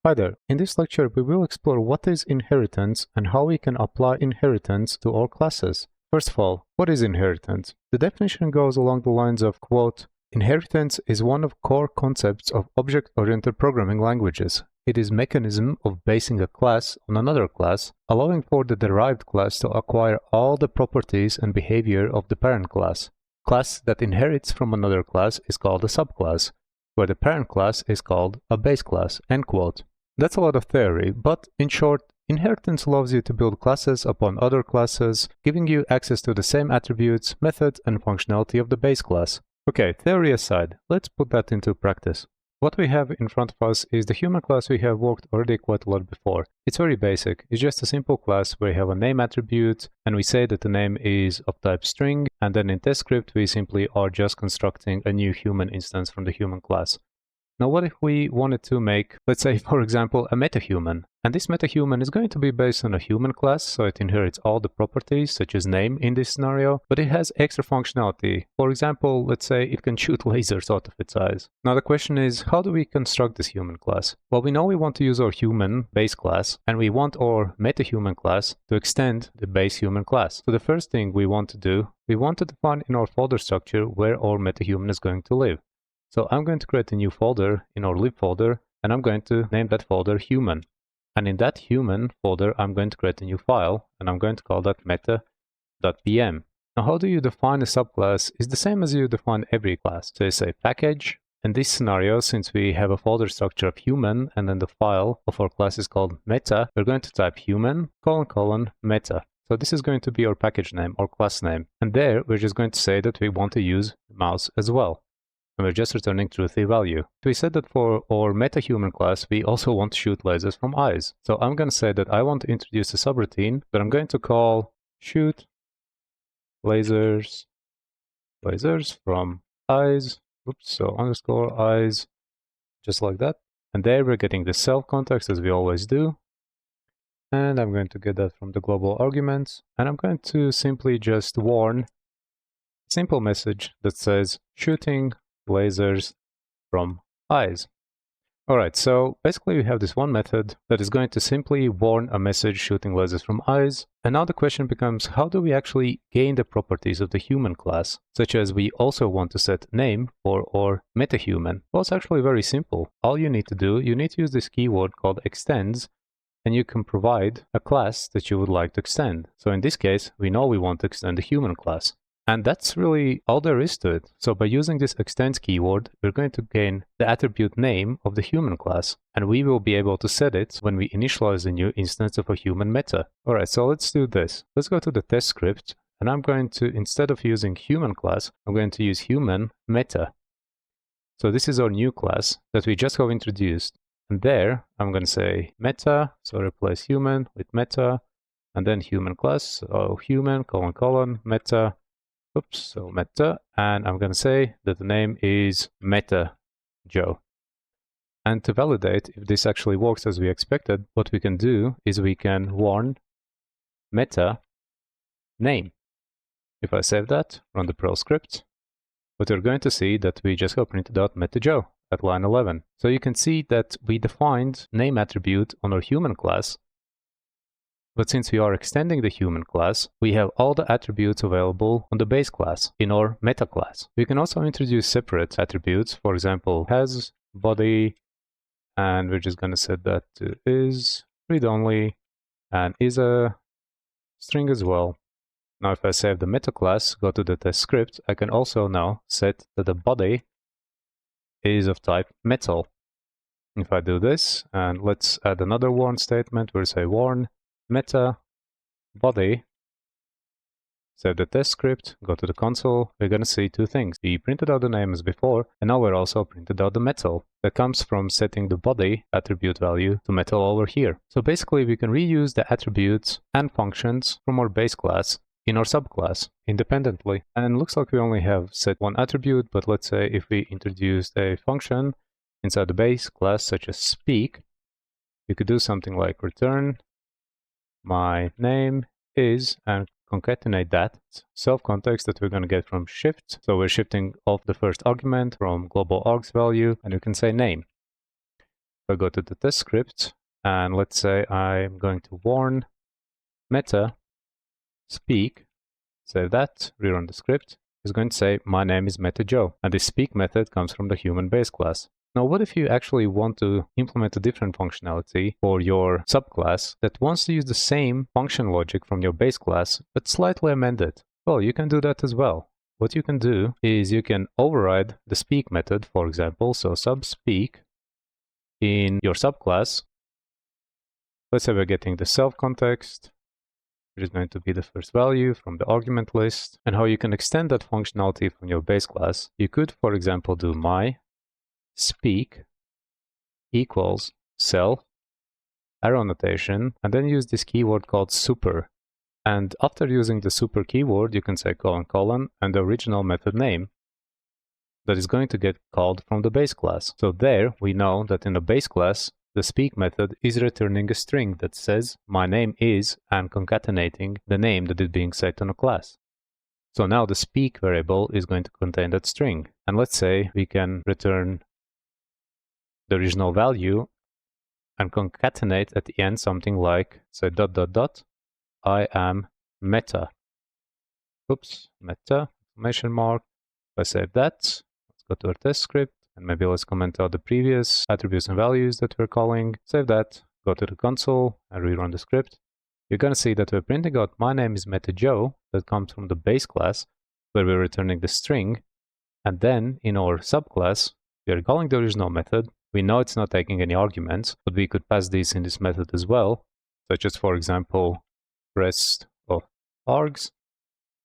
Hi there. In this lecture, we will explore what is inheritance and how we can apply inheritance to all classes. First of all, what is inheritance? The definition goes along the lines of, quote, "Inheritance is one of core concepts of object-oriented programming languages. It is a mechanism of basing a class on another class, allowing for the derived class to acquire all the properties and behavior of the parent class. Class that inherits from another class is called a subclass, where the parent class is called a base class," end quote. That's a lot of theory, but in short, inheritance allows you to build classes upon other classes, giving you access to the same attributes, methods, and functionality of the base class. Okay, theory aside, let's put that into practice. What we have in front of us is the human class we have worked already quite a lot before. It's very basic. It's just a simple class where we have a name attribute, and we say that the name is of type string, and then in test script we simply are just constructing a new human instance from the human class. Now, what if we wanted to make, let's say, for example, a metahuman? And this metahuman is going to be based on a human class, so it inherits all the properties, such as name in this scenario, but it has extra functionality. For example, let's say it can shoot lasers out of its eyes. Now, the question is, how do we construct this human class? Well, we know we want to use our human base class, and we want our metahuman class to extend the base human class. So the first thing we want to do, we want to define in our folder structure where our metahuman is going to live. So I'm going to create a new folder in our lib folder, and I'm going to name that folder human. And in that human folder, I'm going to create a new file, and I'm going to call that meta.pm. Now, how do you define a subclass is the same as you define every class. So you say package. In this scenario, since we have a folder structure of human, and then the file of our class is called meta, we're going to type human, : meta. So this is going to be our package name or class name. And there, we're just going to say that we want to use mouse as well. And we're just returning truthy value. So we said that for our metahuman class, we also want to shoot lasers from eyes. So I'm going to say that I want to introduce a subroutine that I'm going to call shoot lasers from eyes. Oops, so underscore eyes, just like that. And there we're getting the self context as we always do. And I'm going to get that from the global arguments. And I'm going to simply just warn a simple message that says shooting lasers from eyes. Alright, so basically we have this one method that is going to simply warn a message shooting lasers from eyes. And now the question becomes, how do we actually gain the properties of the human class, such as we also want to set name for our metahuman? Well, it's actually very simple. All you need to do, you need to use this keyword called extends, and you can provide a class that you would like to extend. So in this case, we know we want to extend the human class. And that's really all there is to it. So by using this extends keyword, we're going to gain the attribute name of the human class, and we will be able to set it when we initialize a new instance of a human meta. Alright, so let's do this. Let's go to the test script, and I'm going to, instead of using human class, I'm going to use human meta. So this is our new class that we just have introduced. And there, I'm going to say meta, so replace human with meta, and then human class, so human, : meta. Oops, so meta, and I'm going to say that the name is meta Joe. And to validate if this actually works as we expected, what we can do is we can warn meta name. If I save that, run the Perl script, what you're going to see that we just have printed out meta Joe at line 11. So you can see that we defined name attribute on our human class, but since we are extending the human class, we have all the attributes available on the base class in our meta class. We can also introduce separate attributes, for example, has, body, and we're just going to set that to is, read only, and is a string as well. Now if I save the meta class, go to the test script, I can also now set that the body is of type metal. If I do this, and let's add another warn statement where we say warn meta body, save the test script, go to the console, we're going to see two things. We printed out the name as before, and now we're also printed out the metal. That comes from setting the body attribute value to metal over here. So basically we can reuse the attributes and functions from our base class in our subclass independently. And it looks like we only have set one attribute, but let's say if we introduced a function inside the base class such as speak, we could do something like return my name is, and concatenate that self context that we're going to get from shift. So we're shifting off the first argument from global args value, and you can say name. I go to the test script, and let's say I'm going to warn meta speak, save that, rerun the script, is going to say my name is meta Joe, and this speak method comes from the human base class. Now, what if you actually want to implement a different functionality for your subclass that wants to use the same function logic from your base class, but slightly amended? Well, you can do that as well. What you can do is you can override the speak method, for example, so subspeak in your subclass. Let's say we're getting the self context, which is going to be the first value from the argument list, and how you can extend that functionality from your base class. You could, for example, do my speak equals self, arrow notation, and then use this keyword called super. And after using the super keyword, you can say colon, and the original method name that is going to get called from the base class. So there we know that in the base class, the speak method is returning a string that says my name is, and concatenating the name that is being set on a class. So now the speak variable is going to contain that string. And let's say we can return the original value and concatenate at the end something like, say, ... I am meta. Oops, meta, exclamation mark. If I save that, let's go to our test script, and maybe let's comment out the previous attributes and values that we're calling. Save that, go to the console, and rerun the script. You're going to see that we're printing out my name is meta Joe, that comes from the base class, where we're returning the string. And then in our subclass, we are calling the original method. We know it's not taking any arguments, but we could pass these in this method as well, such as, for example, rest of args,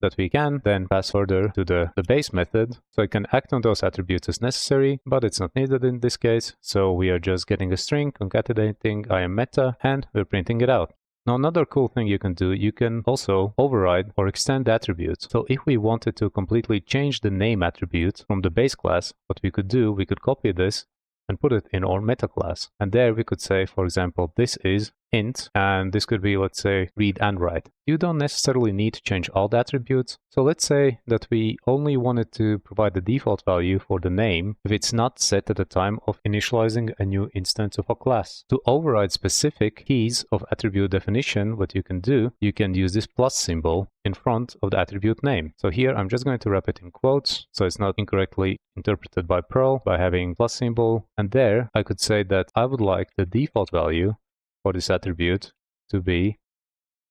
that we can then pass further to the base method, so it can act on those attributes as necessary, but it's not needed in this case. So we are just getting a string, concatenating I am meta, and we're printing it out. Now, another cool thing you can do, you can also override or extend attributes. So if we wanted to completely change the name attribute from the base class, what we could do, we could copy this and put it in our meta class. And there we could say, for example, this is int, and this could be, let's say, read and write. You don't necessarily need to change all the attributes. So let's say that we only wanted to provide the default value for the name if it's not set at the time of initializing a new instance of a class. To override specific keys of attribute definition, what you can do, you can use this plus symbol in front of the attribute name. So here I'm just going to wrap it in quotes, so it's not incorrectly interpreted by Perl by having plus symbol. And there I could say that I would like the default value for this attribute to be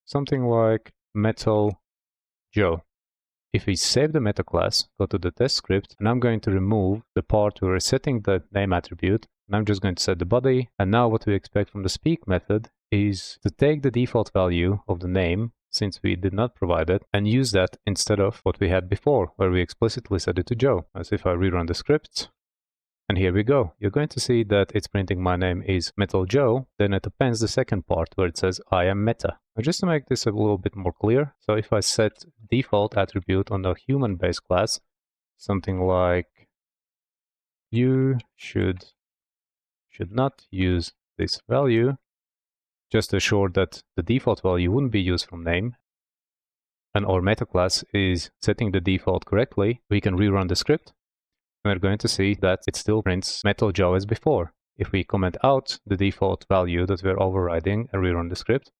something like metal Joe. If we save the meta class, go to the test script, and I'm going to remove the part where we're setting the name attribute, and I'm just going to set the body. And now what we expect from the speak method is to take the default value of the name, since we did not provide it, and use that instead of what we had before, where we explicitly set it to Joe. As if I rerun the script, and here we go. You're going to see that it's printing my name is Metal Joe, then it appends the second part where it says I am meta. Now, just to make this a little bit more clear, so if I set default attribute on the human base class, something like you should not use this value, just to assure that the default value wouldn't be used from name, and our meta class is setting the default correctly, we can rerun the script. We're going to see that it still prints Metal Joe as before. If we comment out the default value that we're overriding and rerun the script,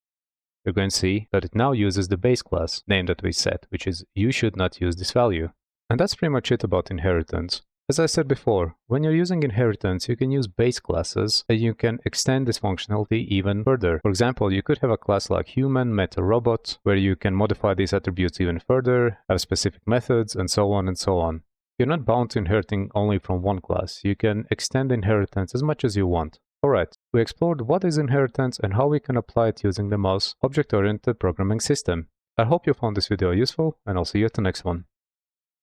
we're going to see that it now uses the base class name that we set, which is you should not use this value. And that's pretty much it about inheritance. As I said before, when you're using inheritance, you can use base classes and you can extend this functionality even further. For example, you could have a class like human, meta, robot, where you can modify these attributes even further, have specific methods, and so on and so on. You're not bound to inheriting only from one class. You can extend inheritance as much as you want. Alright, we explored what is inheritance and how we can apply it using the most object-oriented programming system. I hope you found this video useful, and I'll see you at the next one.